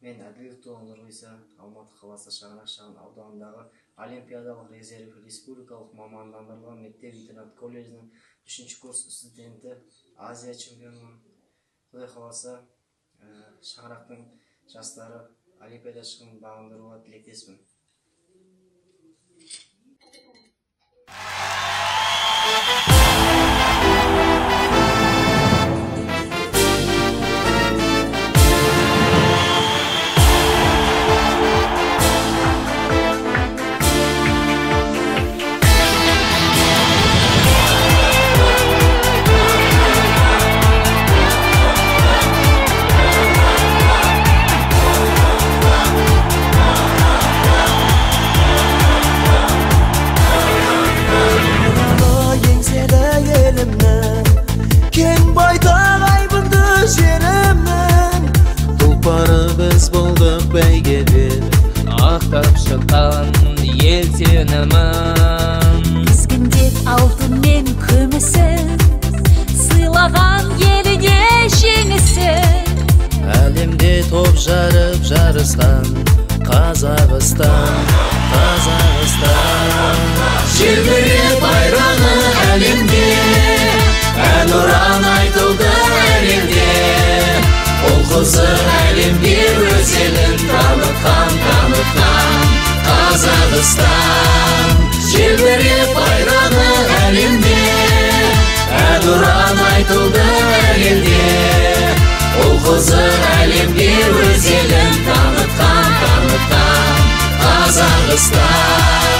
Мен Әділетұлы Нұрғиса, Алматы қаласы Шаңырақ шағын ауданындағы Олимпиадалық резерв республикалық мамандандырылған мектеп-интернат колледжінің 3-ші курс студенті, Азия чемпионы. Құдай қаласа, Шаңырақтың жастары Олимпиада шығын бағындыруға тілектеспін. Ақтап шыққан ел сенімін, тізгіндеп алтын мен күмісін, сыйлаған еліне жеңісін. Әлемде топ жарып жарысқан Қазақстан. Желбіреп байрағы әлемде, әнұран айтылды әлемде. Ол қызы әлемге өз елін танытқан Қазақстан. Желбіреп байрағы әлемде, әнұран айтылды әлемде. Ол қызы әлемге өз елін танытқан Қазақстан.